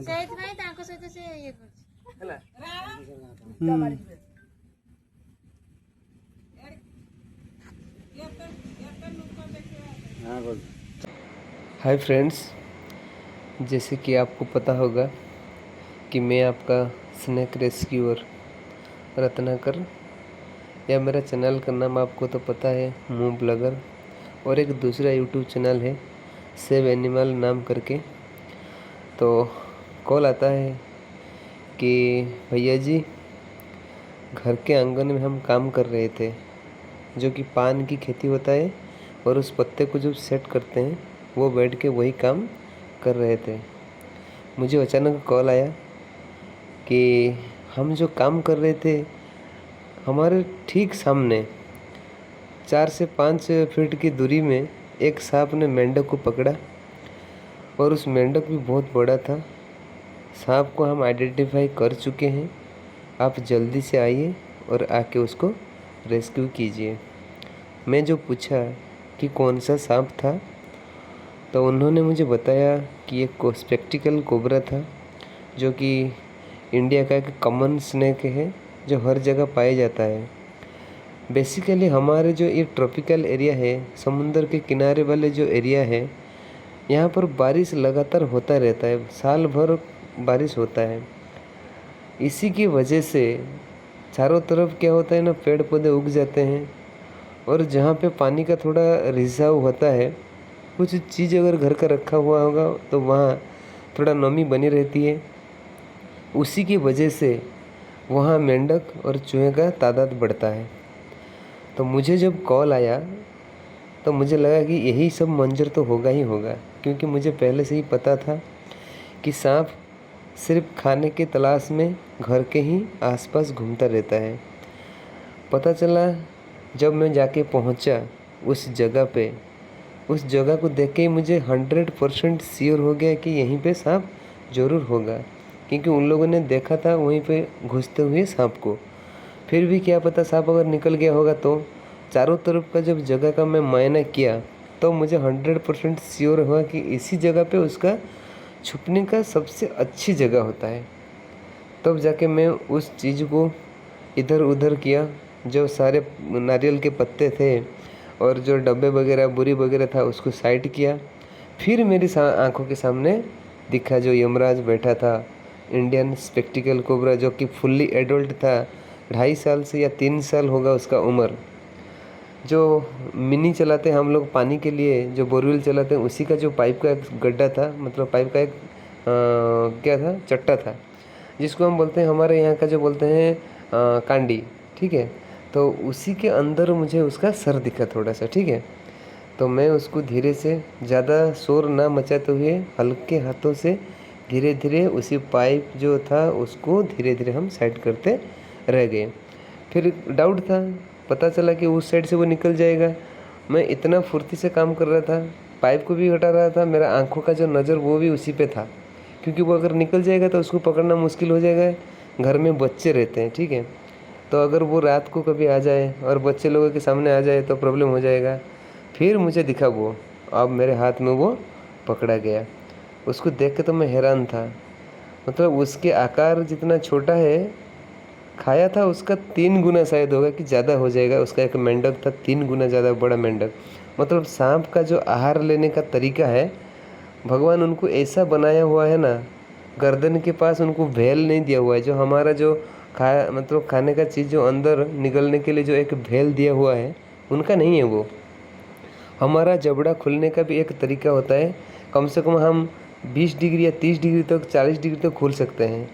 ସେଇଥିପାଇଁ ତାଙ୍କ ସହିତ ସେ ଇଏ କରୁଛି ହେଲା। हाय फ्रेंड्स, जैसे कि आपको पता होगा कि मैं आपका स्नैक रेस्क्यूअर रत्नाकर, या मेरा चैनल का नाम आपको तो पता है, मूव ब्लॉगर, और एक दूसरा यूट्यूब चैनल है सेव एनिमल नाम करके। तो कॉल आता है कि भैया जी, घर के आंगन में हम काम कर रहे थे, जो कि पान की खेती होता है, और उस पत्ते को जब सेट करते हैं वो बैठ के वही काम कर रहे थे। मुझे अचानक कॉल आया कि हम जो काम कर रहे थे, हमारे ठीक सामने 4 से 5 फीट की दूरी में एक सांप ने मेंढक को पकड़ा, और उस मेंढक भी बहुत बड़ा था। सांप को हम आइडेंटिफाई कर चुके हैं, आप जल्दी से आइए और आके उसको रेस्क्यू कीजिए। मैं जो पूछा कि कौन सा सांप था, तो उन्होंने मुझे बताया कि एक स्पेक्टिकल कोबरा था, जो कि इंडिया का एक कॉमन स्नेक है जो हर जगह पाया जाता है। बेसिकली हमारे जो ये ट्रॉपिकल एरिया है, समुंदर के किनारे वाले जो एरिया है, यहाँ पर बारिश लगातार होता रहता है, साल भर बारिश होता है। इसी की वजह से चारों तरफ क्या होता है ना, पेड़ पौधे उग जाते हैं, और जहाँ पे पानी का थोड़ा रिसाव होता है, कुछ चीज़ अगर घर का रखा हुआ होगा तो वहाँ थोड़ा नमी बनी रहती है। उसी की वजह से वहाँ मेंढक और चूहे का तादाद बढ़ता है। तो मुझे जब कॉल आया तो मुझे लगा कि यही सब मंजर तो होगा ही होगा, क्योंकि मुझे पहले से ही पता था कि सांप सिर्फ खाने की तलाश में घर के ही आसपास घूमता रहता है। पता चला जब मैं जाके पहुंचा उस जगह पे, उस जगह को देख के ही मुझे 100% श्योर हो गया कि यहीं पे सांप ज़रूर होगा, क्योंकि उन लोगों ने देखा था वहीं पे घुसते हुए सांप को। फिर भी क्या पता सांप अगर निकल गया होगा। तो चारों तरफ का जब जगह का मैं मुआयना किया तो मुझे 100% श्योर हुआ कि इसी जगह पे उसका छुपने का सबसे अच्छी जगह होता है। तब जाके मैं उस चीज़ को इधर उधर किया, जो सारे नारियल के पत्ते थे और जो डब्बे वगैरह बोरी वगैरह था उसको साइड किया। फिर मेरी आंखों के सामने दिखा जो यमराज बैठा था, इंडियन स्पेक्टिकल कोबरा, जो कि फुल्ली एडल्ट था, 2.5 साल से या 3 साल होगा उसका उम्र। जो मिनी चलाते हैं हम लोग पानी के लिए, जो बोरवेल चलाते हैं, उसी का जो पाइप का एक गड्ढा था, मतलब पाइप का एक क्या था, चट्टा था, जिसको हम बोलते हैं, हमारे यहाँ का जो बोलते हैं कांडी, ठीक है। तो उसी के अंदर मुझे उसका सर दिखा थोड़ा सा, ठीक है। तो मैं उसको धीरे से, ज़्यादा शोर ना मचाते हुए, हल्के हाथों से धीरे धीरे उसी पाइप जो था उसको धीरे धीरे हम साइड करते रह गए। फिर डाउट था, पता चला कि उस साइड से वो निकल जाएगा। मैं इतना फुर्ती से काम कर रहा था, पाइप को भी हटा रहा था, मेरा आंखों का जो नज़र वो भी उसी पे था, क्योंकि वो अगर निकल जाएगा तो उसको पकड़ना मुश्किल हो जाएगा। घर में बच्चे रहते हैं, ठीक है, तो अगर वो रात को कभी आ जाए और बच्चे लोगों के सामने आ जाए तो प्रॉब्लम हो जाएगा। फिर मुझे दिखा वो, अब मेरे हाथ में वो पकड़ा गया। उसको देख के तो मैं हैरान था, मतलब उसके आकार जितना छोटा है, खाया था उसका 3 गुना शायद होगा कि ज़्यादा हो जाएगा। उसका एक मेंढक था 3 गुना ज़्यादा बड़ा मेंढक। मतलब सांप का जो आहार लेने का तरीका है, भगवान उनको ऐसा बनाया हुआ है ना, गर्दन के पास उनको भेल नहीं दिया हुआ है। जो हमारा जो मतलब खाने का चीज़ जो अंदर निगलने के लिए जो एक भेल दिया हुआ है, उनका नहीं है वो। हमारा जबड़ा खुलने का भी एक तरीका होता है, कम से कम हम 20 डिग्री या 30 डिग्री तक, 40 डिग्री तक खोल सकते हैं।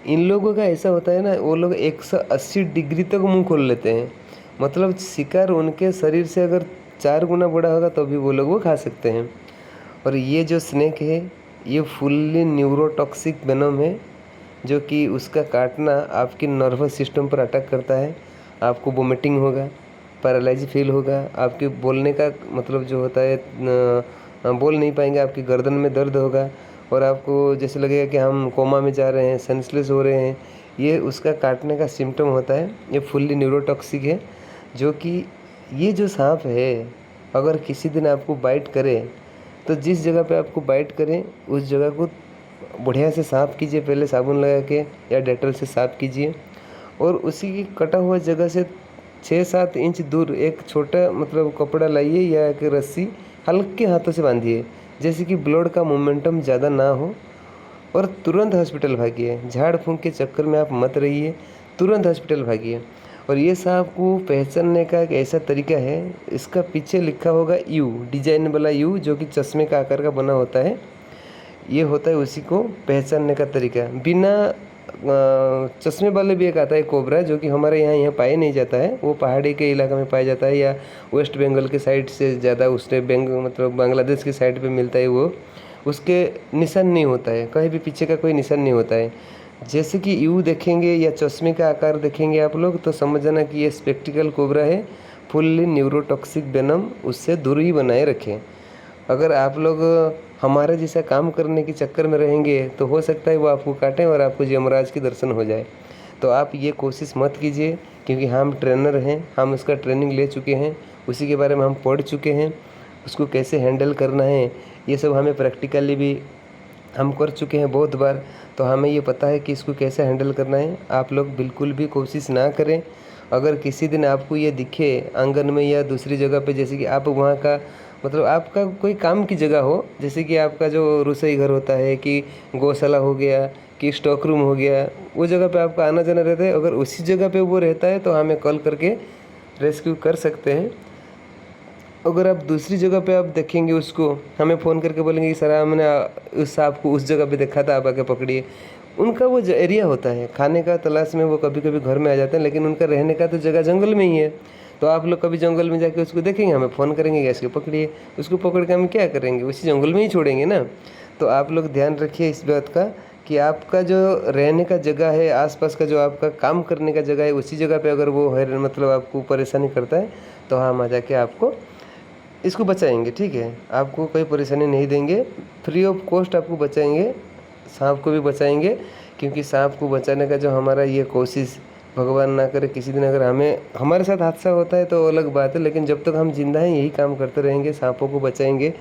इन लोगों का ऐसा होता है ना, वो लोग 180 डिग्री तक मुंह खोल लेते हैं। मतलब शिकार उनके शरीर से अगर 4 गुना बड़ा होगा तो भी वो लोग वो खा सकते हैं। और ये जो स्नेक है, ये फुल्ली न्यूरोटॉक्सिक वेनम है, जो कि उसका काटना आपकी नर्वस सिस्टम पर अटैक करता है। आपको वोमिटिंग होगा, पैरालाइज फील होगा, आपके बोलने का मतलब जो होता है बोल नहीं पाएंगे, आपकी गर्दन में दर्द होगा, और आपको जैसे लगेगा कि हम कोमा में जा रहे हैं, सेंसलेस हो रहे हैं। ये उसका काटने का सिम्टम होता है। ये फुल्ली न्यूरोटॉक्सिक है, जो कि ये जो सांप है अगर किसी दिन आपको बाइट करे तो जिस जगह पे आपको बाइट करे उस जगह को बढ़िया से साफ़ कीजिए, पहले साबुन लगा के या डेटॉल से साफ़ कीजिए। और उसी की कटा हुआ जगह से 6-7 इंच दूर एक छोटा मतलब कपड़ा लाइए या एक रस्सी हल्के हाथों से बांधिए, जैसे कि ब्लड का मोमेंटम ज़्यादा ना हो। और तुरंत हॉस्पिटल भागिए। झाड़ फूंक के चक्कर में आप मत रहिए, तुरंत हॉस्पिटल भागिए। और ये सांप को पहचानने का एक ऐसा तरीका है, इसका पीछे लिखा होगा यू, डिजाइन वाला यू जो कि चश्मे का आकार का बना होता है। ये होता है उसी को पहचानने का तरीका। बिना चश्मे वाले भी एक आता है कोबरा, जो कि हमारे यहाँ पाया नहीं जाता है, वो पहाड़ी के इलाके में पाया जाता है या वेस्ट बंगाल के साइड से ज़्यादा उसने मतलब बांग्लादेश की साइड पे मिलता है। वो उसके निशान नहीं होता है, कहीं भी पीछे का कोई निशान नहीं होता है। जैसे कि यू देखेंगे या चश्मे का आकार देखेंगे आप लोग तो समझ जाना कि ये स्पेक्टिकल कोबरा है, फुल्ली न्यूरोटॉक्सिक वेनम, उससे दूर ही बनाए रखें। अगर आप लोग हमारे जैसा काम करने के चक्कर में रहेंगे तो हो सकता है वो आपको काटें और आपको यमराज के दर्शन हो जाए। तो आप ये कोशिश मत कीजिए, क्योंकि हम ट्रेनर हैं, हम उसका ट्रेनिंग ले चुके हैं, उसी के बारे में हम पढ़ चुके हैं। उसको कैसे हैंडल करना है ये सब हमें प्रैक्टिकली भी हम कर चुके हैं बहुत बार, तो हमें ये पता है कि इसको कैसे हैंडल करना है। आप लोग बिल्कुल भी कोशिश ना करें। अगर किसी दिन आपको ये दिखे आंगन में या दूसरी जगह पे, जैसे कि आप वहाँ का मतलब आपका कोई काम की जगह हो, जैसे कि आपका जो रसोई घर होता है कि गौशाला हो गया कि स्टॉक रूम हो गया, वो जगह पे आपका आना जाना रहता है, अगर उसी जगह पे वो रहता है तो हमें कॉल करके रेस्क्यू कर सकते हैं। अगर आप दूसरी जगह पे आप देखेंगे उसको, हमें फ़ोन करके बोलेंगे कि सर हमने उस सांप को उस जगह पे देखा था, आप आके पकड़िए। उनका वो एरिया होता है, खाने का तलाश में वो कभी कभी घर में आ जाते हैं, लेकिन उनका रहने का तो जगह जंगल में ही है। तो आप लोग कभी जंगल में जाके उसको देखेंगे, हमें फ़ोन करेंगे कि इसको पकड़िए। उसको पकड़ के हम क्या करेंगे, उसी जंगल में ही छोड़ेंगे ना। तो आप लोग ध्यान रखिए इस बात का कि आपका जो रहने का जगह है, आसपास का जो आपका काम करने का जगह है, उसी जगह पे अगर वो है मतलब आपको परेशानी करता है तो हम आ जाके आपको इसको बचाएंगे। ठीक है, आपको कोई परेशानी नहीं देंगे, फ्री ऑफ कॉस्ट आपको बचाएंगे, सांप को भी बचाएंगे। क्योंकि सांप को बचाने का जो हमारा ये कोशिश, भगवान ना करे किसी दिन अगर हमारे साथ हादसा होता है तो अलग बात है, लेकिन जब तक हम जिंदा हैं यही काम करते रहेंगे, सांपों को बचाएंगे।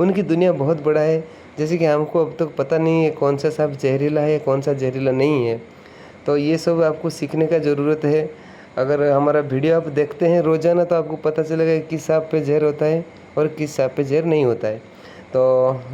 उनकी दुनिया बहुत बड़ा है, जैसे कि हमको अब तक पता नहीं है कौन सा सांप जहरीला है कौन सा जहरीला नहीं है। तो ये सब आपको सीखने का ज़रूरत है। अगर हमारा वीडियो आप देखते हैं रोज़ाना तो आपको पता चलेगा कि किस सांप पे जहर होता है और किस सांप पे जहर नहीं होता है। तो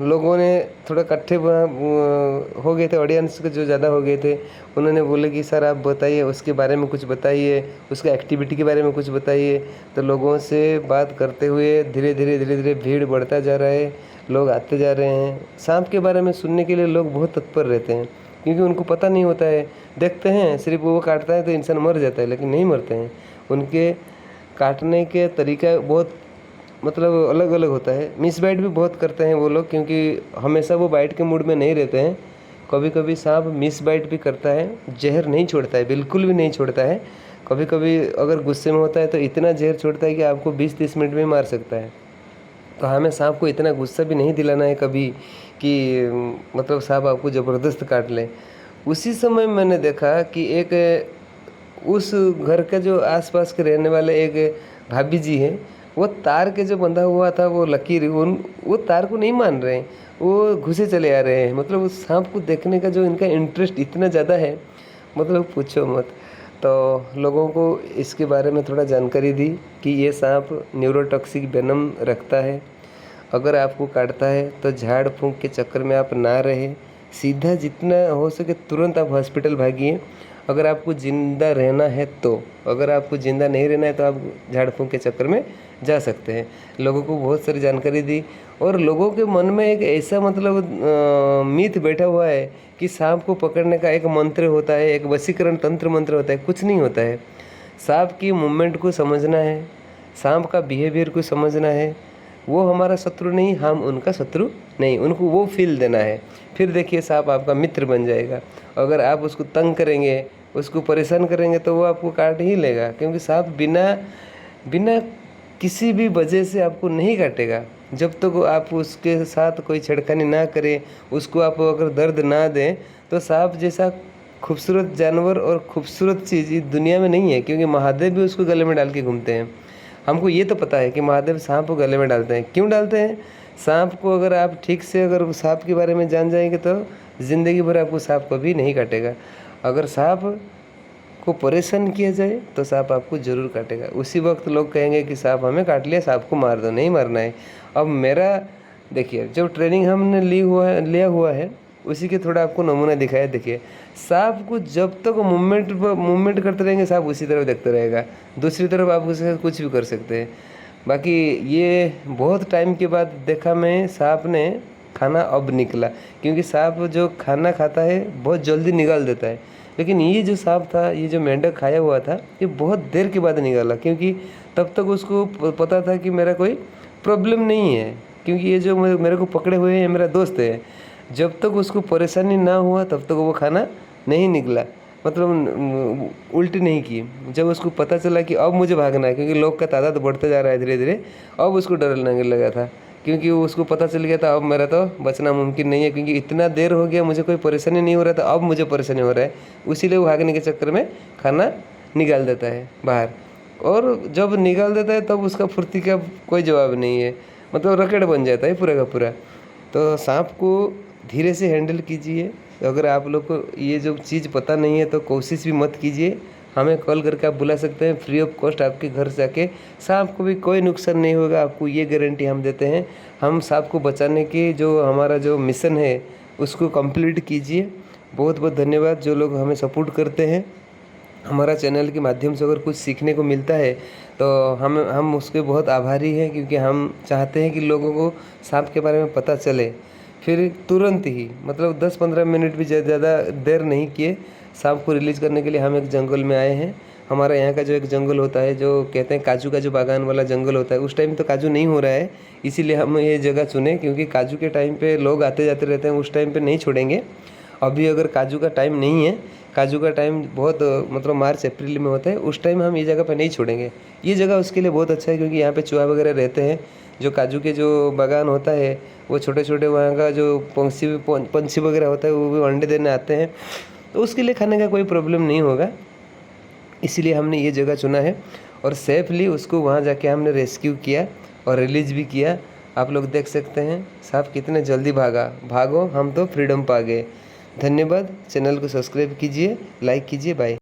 लोगों ने थोड़ा इकट्ठे हो गए थे, ऑडियंस के जो ज़्यादा हो गए थे, उन्होंने बोले कि सर आप बताइए उसके बारे में कुछ बताइए, उसका एक्टिविटी के बारे में कुछ बताइए। तो लोगों से बात करते हुए धीरे धीरे भीड़ बढ़ता जा रहा है, लोग आते जा रहे हैं। सांप के बारे में सुनने के लिए लोग बहुत तत्पर रहते हैं, क्योंकि उनको पता नहीं होता है। देखते हैं सिर्फ वो काटता है तो इंसान मर जाता है, लेकिन नहीं मरते हैं। उनके काटने के तरीका बहुत मतलब अलग अलग होता है। मिस बाइट भी बहुत करते हैं वो लोग, क्योंकि हमेशा वो बाइट के मूड में नहीं रहते हैं। कभी कभी सांप मिस बाइट भी करता है, जहर नहीं छोड़ता है, बिल्कुल भी नहीं छोड़ता है। कभी कभी अगर गुस्से में होता है तो इतना जहर छोड़ता है कि आपको 20-30 मिनट में मार सकता है। तो हमें सांप को इतना गुस्सा भी नहीं दिलाना है कभी कि मतलब सांप आपको ज़बरदस्त काट ले। उसी समय मैंने देखा कि एक उस घर का जो आसपास के रहने वाले एक भाभी जी हैं, वो तार के जो बंधा हुआ था वो लकीर, वो तार को नहीं मान रहे हैं, वो घुसे चले आ रहे हैं। मतलब उस सांप को देखने का जो इनका इंटरेस्ट इतना ज़्यादा है, मतलब पूछो मत। तो लोगों को इसके बारे में थोड़ा जानकारी दी कि ये सांप न्यूरोटॉक्सिक वेनम रखता है। अगर आपको काटता है तो झाड़ फूंक के चक्कर में आप ना रहे, सीधा जितना हो सके तुरंत आप हॉस्पिटल भागिए। अगर आपको ज़िंदा रहना है तो, अगर आपको ज़िंदा नहीं रहना है तो आप झाड़ फूंक के चक्कर में जा सकते हैं। लोगों को बहुत सारी जानकारी दी, और लोगों के मन में एक ऐसा मतलब मिथ बैठा हुआ है कि सांप को पकड़ने का एक मंत्र होता है, एक वशीकरण तंत्र मंत्र होता है। कुछ नहीं होता है। सांप की मूवमेंट को समझना है, सांप का बिहेवियर को समझना है। वो हमारा शत्रु नहीं, हम उनका शत्रु नहीं, उनको वो फील देना है। फिर देखिए सांप आपका मित्र बन जाएगा। अगर आप उसको तंग करेंगे, उसको परेशान करेंगे तो वो आपको काट ही लेगा, क्योंकि सांप बिना किसी भी वजह से आपको नहीं काटेगा। जब तक तो आप उसके साथ कोई छेड़खानी ना करें, उसको आप अगर दर्द ना दें, तो सांप जैसा खूबसूरत जानवर और खूबसूरत चीज़ इस दुनिया में नहीं है। क्योंकि महादेव भी उसको गले में डाल के घूमते हैं। हमको ये तो पता है कि महादेव सांप को गले में डालते हैं। क्यों डालते हैं? सांप को अगर आप ठीक से अगर सांप के बारे में जान जाएंगे तो ज़िंदगी भर आपको सांप कभी नहीं काटेगा। अगर सांप को परेशान किया जाए तो सांप आपको ज़रूर काटेगा। उसी वक्त लोग कहेंगे कि सांप हमें काट लिया, सांप को मार दो। नहीं मारना है। अब मेरा देखिए, जो ट्रेनिंग हमने लिया हुआ है उसी के थोड़ा आपको नमूना दिखाया। देखिए, सांप को जब तक मूवमेंट करते रहेंगे सांप उसी तरफ देखते रहेगा, दूसरी तरफ आप उसे कुछ भी कर सकते हैं। बाकी ये बहुत टाइम के बाद देखा मैं, सांप ने खाना अब निकला, क्योंकि सांप जो खाना खाता है बहुत जल्दी निकाल देता है। लेकिन ये जो सांप था, ये जो मेंढक खाया हुआ था, ये बहुत देर के बाद निकाला, क्योंकि तब तक उसको पता था कि मेरा कोई प्रॉब्लम नहीं है, क्योंकि ये जो मेरे को पकड़े हुए हैं मेरा दोस्त है। जब तक उसको परेशानी ना हुआ तब तक वो खाना नहीं निकला, मतलब उल्टी नहीं की। जब उसको पता चला कि अब मुझे भागना है, क्योंकि लोग का तादाद बढ़ता जा रहा है धीरे धीरे, अब उसको डर लगने लगा था, क्योंकि उसको पता चल गया था अब मेरा तो बचना मुमकिन नहीं है, क्योंकि इतना देर हो गया मुझे कोई परेशानी नहीं हो रहा था, अब मुझे परेशानी हो रहा है। इसीलिए वो भागने के चक्कर में खाना निकाल देता है बाहर, और जब निकाल देता है तब उसका फुर्ती का कोई जवाब नहीं है, मतलब रकेट बन जाता है पूरा का पूरा। तो सांप को धीरे से हैंडल कीजिए। अगर आप लोग को ये जो चीज़ पता नहीं है तो कोशिश भी मत कीजिए। हमें कॉल करके आप बुला सकते हैं, फ्री ऑफ कॉस्ट आपके घर से आके। सांप को भी कोई नुकसान नहीं होगा, आपको ये गारंटी हम देते हैं। हम सांप को बचाने की जो हमारा जो मिशन है उसको कंप्लीट कीजिए। बहुत बहुत धन्यवाद जो लोग हमें सपोर्ट करते हैं। हमारा चैनल के माध्यम से अगर कुछ सीखने को मिलता है तो हम उसके बहुत आभारी हैं, क्योंकि हम चाहते हैं कि लोगों को सांप के बारे में पता चले। फिर तुरंत ही, मतलब 10-15 मिनट भी ज़्यादा देर नहीं किए, सांप को रिलीज़ करने के लिए हम एक जंगल में आए हैं। हमारा यहाँ का जो एक जंगल होता है, जो कहते हैं काजू का जो बागान वाला जंगल होता है, उस टाइम तो काजू नहीं हो रहा है, इसीलिए हम ये जगह चुने, क्योंकि काजू के टाइम पे लोग आते जाते रहते हैं, उस टाइम पे नहीं छोड़ेंगे। अभी अगर काजू का टाइम नहीं है, काजू का टाइम बहुत मतलब मार्च अप्रैल में होता है, उस टाइम हम ये जगह पे नहीं छोड़ेंगे। ये जगह उसके लिए बहुत अच्छा है, क्योंकि यहाँ पे चूहा वगैरह रहते हैं। जो काजू के जो बागान होता है वो छोटे छोटे, वहाँ का जो पंछी वगैरह होता है वो भी अंडे देने आते हैं, तो उसके लिए खाने का कोई प्रॉब्लम नहीं होगा। इसीलिए हमने ये जगह चुना है, और सेफली उसको वहाँ जाके हमने रेस्क्यू किया और रिलीज़ भी किया। आप लोग देख सकते हैं सांप कितने जल्दी भागो, हम तो फ्रीडम पा गए। धन्यवाद। चैनल को सब्सक्राइब कीजिए, लाइक कीजिए। बाय।